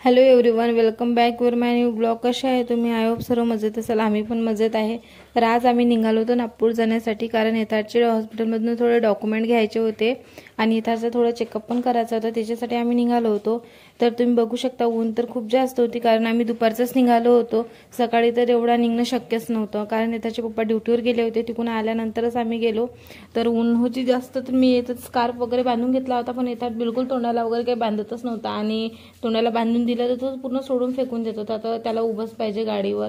Hello everyone, welcome back वर माय new blog. कशा आहे तुम्ही? आय होप सर्व मजेत असाल. आम्ही पण मजेत आहे. तर आज आम्ही निघालो होतो नागपूर जाण्यासाठी, कारण येथाचे हॉस्पिटलमधून थोडे डॉक्युमेंट घ्यायचे होते आणि येथाचं थोडं चेकअप पण करायचं होतं. त्याच्यासाठी आम्ही निघालो होतो. तर तुम्ही बघू शकता, ऊन तर खूप जास्त होती, कारण आम्ही दुपारचंच निघालो होतो. सकाळी तर एवढा निघणं शक्यच नव्हतं, कारण येथाचे पप्पा ड्युटीवर गेले होते. तिकडून आल्यानंतरच आम्ही गेलो. तर ऊन होती जास्त, तर मी येतच स्कार्फ वगैरे बांधून घेतला होता, पण येतात बिलकुल तोंडाला वगैरे काही बांधतच नव्हता आणि तोंडाला बांधून दिलं तर तो पूर्ण सोडून फेकून देत होता. तर त्याला उभाच पाहिजे गाडीवर,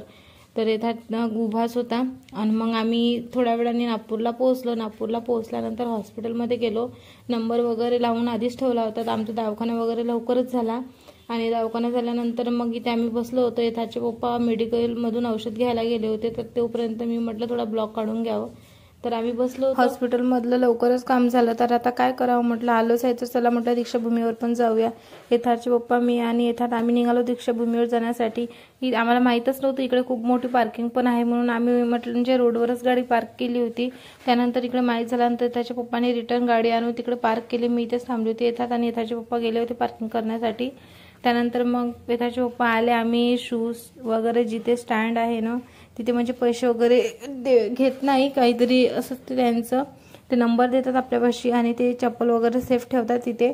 तर येतात उभाच होता. आणि मग आम्ही थोड्या वेळाने नागपूरला पोहोचलो. नागपूरला पोहोचल्यानंतर हॉस्पिटलमध्ये गेलो. नंबर वगैरे लावून आधीच ठेवला होता. तर आमचा दवाखाना वगैरे लवकरच झाला आणि दवाखाना झाल्यानंतर मग इथे आम्ही बसलो होतो. येथाचे पप्पा मेडिकलमधून औषध घ्यायला गेले होते, तर तोपर्यंत मी म्हटलं थोडा ब्लॉग काढून घ्यावं. तर आम्ही बसलो. हॉस्पिटलमधलं लवकरच काम झालं, तर आता काय करावं म्हटलं, आलोच आहे तर चला म्हटलं दीक्षाभूमीवर पण जाऊया. येथाचे पप्पा, मी आणि येथात आम्ही निघालो दीक्षाभूमीवर जाण्यासाठी. आम्हाला माहीतच नव्हतं इकडे खूप मोठी पार्किंग पण आहे म्हणून. आम्ही म्हटलं म्हणजे रोडवरच गाडी पार्क केली होती. त्यानंतर इकडे माहीत झाल्यानंतर त्याच्या पप्पाने रिटर्न गाडी आणून तिकडे पार्क केली. मी इथेच थांबली होती. येतात आणि येथाचे पप्पा गेले होते पार्किंग करण्यासाठी. त्यानंतर मग येथाचे पप्पा आले. आम्ही शूज वगैरे जिथे स्टँड आहे ना तिथे, म्हणजे पैसे वगैरे घेत नाही, काहीतरी असं ते त्यांचं ते नंबर देतात आपल्यापाशी आणि ते चप्पल वगैरे सेफ ठेवतात तिथे.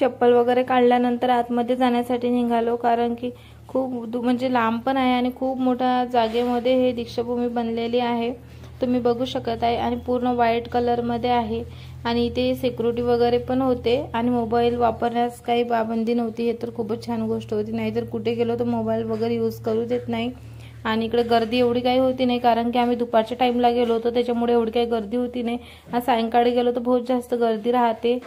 चप्पल वगैरे काढल्यानंतर आतमध्ये जाण्यासाठी निघालो, कारण की खूप म्हणजे लांब पण आहे आणि खूप मोठ्या जागेमध्ये हे दीक्षाभूमी बनलेली आहे. तुम्ही बघू शकत आहे आणि पूर्ण व्हाईट कलरमध्ये आहे आणि इथे सिक्युरिटी वगैरे पण होते आणि मोबाईल वापरण्यास काही पाबंदी नव्हती. हे तर खूपच छान गोष्ट होती, नाहीतर कुठे गेलो तर मोबाईल वगैरे यूज करू देत नाही. आणि इकडे गर्दी एवढी काही होती नाही, कारण की आम्ही दुपारच्या टाईमला गेलो होतो, त्याच्यामुळे एवढी काही गर्दी होती नाही. आज सायंकाळी गेलो तर बहुत जास्त गर्दी राहते.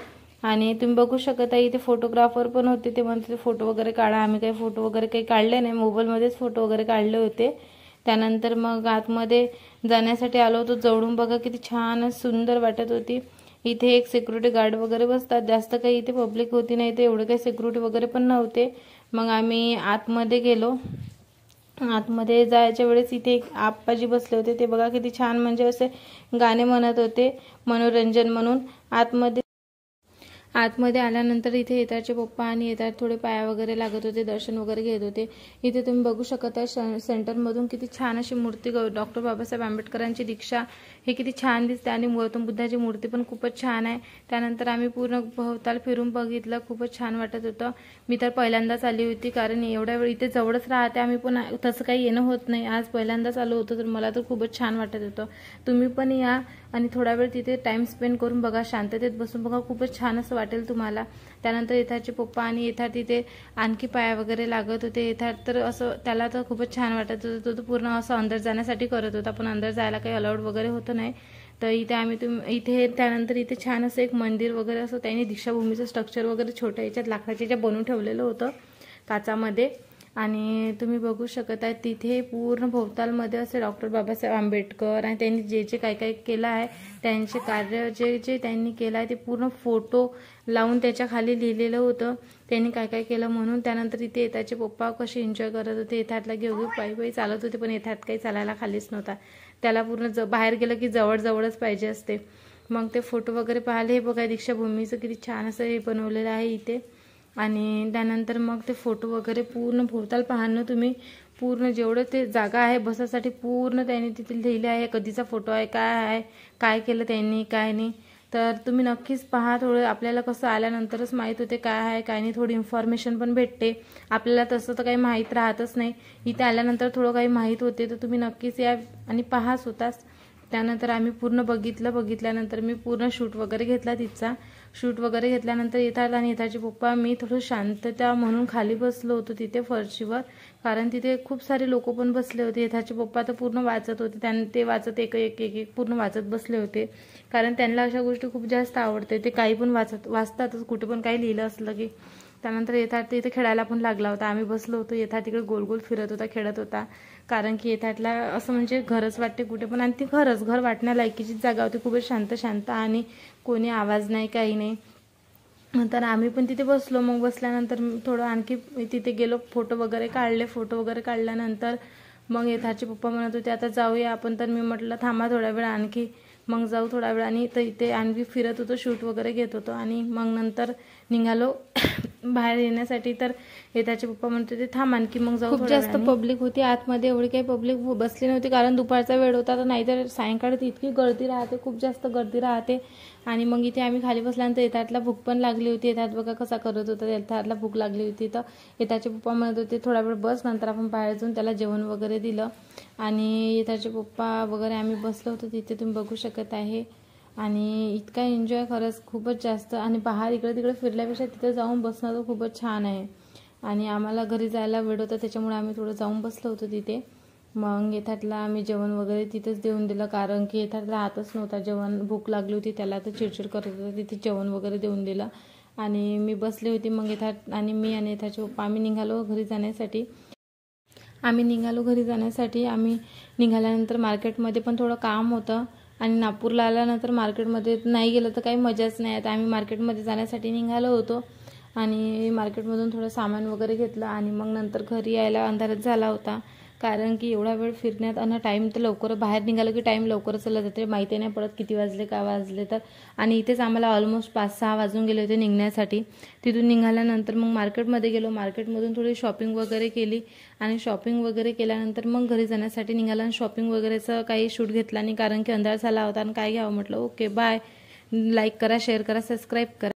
आणि तुम्ही बघू शकता इथे फोटोग्राफर पण होते. ते म्हणते फोटो वगैरे काढा. आम्ही काही फोटो वगैरे काही काढले नाही, मोबाईलमध्येच फोटो वगैरे काढले होते. त्यानंतर मग आतमध्ये जाण्यासाठी आलो होतो. जवळून बघा किती छान सुंदर वाटत होती. इथे एक सिक्युरिटी गार्ड वगैरे बसतात. जास्त काही इथे पब्लिक होती नाही, तर एवढे काही सिक्युरिटी वगैरे पण नव्हते. मग आम्ही आतमध्ये गेलो. आतमध्ये जायच्या वेळेस इथे एक आप्पाजी बसले होते. ते बघा किती छान, म्हणजे असे गाणे म्हणत होते मनोरंजन म्हणून. आतमध्ये आल्यानंतर इथे येताचे पप्पा आणि येतात थोडे पाया वगैरे लागत होते, दर्शन वगैरे घेत होते. इथे तुम्ही बघू शकत आहे सेंटरमधून किती छान अशी मूर्ती, डॉक्टर बाबासाहेब आंबेडकरांची दीक्षा, हे किती छान दिसते आणि गौतम बुद्धाची मूर्ती पण खूपच छान आहे. त्यानंतर आम्ही पूर्ण भोवताल फिरून बघितलं, खूपच छान वाटत होतं. मी तर पहिल्यांदाच आली होती, कारण एवढ्या वेळ इथे जवळच राहते आम्ही, पण तसं काही येणं होत नाही. आज पहिल्यांदाच आलो होतो, तर मला तर खूपच छान वाटत होतं. तुम्ही पण या आणि थोडा वेळ तिथे टाइम स्पेंड करून बघा, शांततेत बसून बघा, खूपच छान असं वाटेल तुम्हाला. त्यानंतर येथाचे पप्पा आणि येथात तिथे आणखी पाया वगैरे लागत होते. येथात तर असं त्याला तर खूपच छान वाटत होतं. तो पूर्ण असं अंदर जाण्यासाठी करत होता, पण अंदर जायला काही अलाउड वगैरे होतं नाही. तर इथे इथे त्यानंतर इथे छान असं एक मंदिर वगैरे असं त्यांनी दीक्षाभूमीचं स्ट्रक्चर वगैरे छोट्या याच्यात लाकडाच्या बनवून ठेवलेलं होतं काचामध्ये. आणि तुम्ही बघू शकत आहे तिथे पूर्ण भोवतालमध्ये असे डॉक्टर बाबासाहेब आंबेडकर आणि त्यांनी जे जे काय काय केलं आहे, त्यांचे कार्य जे जे त्यांनी केलं आहे ते पूर्ण फोटो लावून त्याच्या खाली लिहिलेलं होतं त्यांनी काय काय केलं म्हणून. त्यानंतर इथे येताचे पप्पा कसे एन्जॉय करत होते. येथातला घेऊ पायी पायी चालत होते, पण येथात काही चालायला खालीच नव्हता. त्याला पूर्ण बाहेर गेलं की जवळच पाहिजे असते. मग ते फोटो वगैरे पाहिले. हे बघा दीक्षाभूमीचं किती छान असं हे बनवलेलं आहे इथे. आणि त्यानंतर मग ते फोटो वगैरे पूर्ण भोवताल पाहणं तुम्ही, पूर्ण जेवढं ते जागा आहे बसासाठी पूर्ण त्यांनी तिथे लिहिले आहे, कधीचा फोटो आहे, काय आहे, काय केलं त्यांनी काय नाही. तर तुम्ही नक्कीच पहा. थोडं आपल्याला कसं आल्यानंतरच माहीत होते काय आहे काय नाही, थोडी इन्फॉर्मेशन पण भेटते आपल्याला. तसं तर काही माहीत राहतच नाही, इथे आल्यानंतर थोडं काही माहीत होते. तर तुम्ही नक्कीच या आणि पहा स्वतःच. त्यानंतर आम्ही पूर्ण बघितल्यानंतर मी पूर्ण शूट वगैरे घेतला तिचा. शूट वगैरे घेतल्यानंतर येतात आणि येताचे पप्पा, मी थोडं शांतता म्हणून खाली बसलो होतो तिथे फरशीवर, कारण तिथे खूप सारे लोक पण बसले होते. येताचे पप्पा तर पूर्ण वाचत होते, ते वाचत एक पूर्ण वाचत बसले होते, कारण त्यांना अशा गोष्टी खूप जास्त आवडते. ते काही पण वाचतातच, कुठे पण काही लिहिलं असलं की. त्यानंतर येतात ते इथे खेळायला पण लागला होता. आम्ही बसलो होतो. येतात तिकडे गोल गोल फिरत होता, खेळत होता, कारण की येतातला असं म्हणजे घरच वाटते कुठे पण. आणि ती खरंच घर वाटण्यालायकीचीच जागा होती, खूपच शांत आणि कोणी आवाज नाही, काही नाही. तर आम्ही पण तिथे बसलो. मग बसल्यानंतर थोडं आणखी तिथे गेलो, फोटो वगैरे काढल्यानंतर मग येथाचे पप्पा म्हणत होते आता जाऊया आपण. तर मी म्हटलं थांबा थोडा वेळ आणखी, मग जाऊ थोडा वेळ. आणि तर इथे आणखी फिरत होतो, शूट वगैरे घेत होतो. आणि मग नंतर निघालो बाहेर येण्यासाठी. तर येताचे पप्पा म्हणते ते थांब आणखी मग जाऊ. खूप जास्त पब्लिक होती आतमध्ये, एवढी काही पब्लिक बसली नव्हती कारण दुपारचा वेळ होता. तर नाहीतर सायंकाळी इतकी गर्दी राहते, खूप जास्त गर्दी राहते. आणि मग इथे आम्ही खाली बसल्यानंतर येतातला भूक पण लागली होती. येतात बघा कसा करत होता, येतातला भूक लागली होती. तर येताचे पप्पा म्हणत होते थोडा वेळ बस, नंतर आपण बाहेर जाऊन त्याला जेवण वगैरे दिलं. आणि येताचे पप्पा वगैरे आम्ही बसलो होतो तिथे, तुम्ही बघू शकत आहे. आणि इतका एन्जॉय खरंच खूपच जास्त. आणि बाहेर इकडे तिकडे फिरल्यापेक्षा तिथे जाऊन बसणं तर खूपच छान आहे. आणि आम्हाला घरी जायला वेळ होता त्याच्यामुळे आम्ही थोडं जाऊन बसलो होतो तिथे. मग येथातला आम्ही जेवण वगैरे तिथेच देऊन दिलं कारण की येथात राहतच नव्हता. जेवण भूक लागली होती त्याला, तर चिडचिड करत होता. तिथे जेवण वगैरे देऊन दिलं आणि मी बसले होती. मग येथात आणि मी आणि येथाचे पप्पा आम्ही निघालो घरी जाण्यासाठी. आम्ही निघाल्यानंतर मार्केटमध्ये पण थोडं काम होतं. आणि नागपूरला आल्यानंतर मार्केटमध्ये नाही गेलं तर काही मजाच नाही. आता आम्ही मार्केटमध्ये जाण्यासाठी निघालो होतो आणि मार्केटमधून थोडं सामान वगैरे घेतलं. आणि मग नंतर घरी यायला अंधारच झाला होता कारण की एवढा वेळ फिरण्यात आणि टाईम तर लवकर बाहेर निघालं की टाईम लवकरच चालला जाते, माहिती नाही पडत किती वाजले काय वाजले. तर आणि इथेच आम्हाला ऑलमोस्ट 5-6 वाजून गेले होते निघण्यासाठी. तिथून निघाल्यानंतर मग मार्केटमध्ये गेलो, मार्केटमधून थोडी शॉपिंग वगैरे केली. आणि शॉपिंग वगैरे केल्यानंतर मग घरी जाण्यासाठी निघाला. आणि शॉपिंग वगैरेचं काही शूट घेतला नाही कारण की अंधार झाला होता आणि काय घ्यावं म्हटलं. Okay bye. लाईक करा, शेअर करा, सबस्क्राईब करा.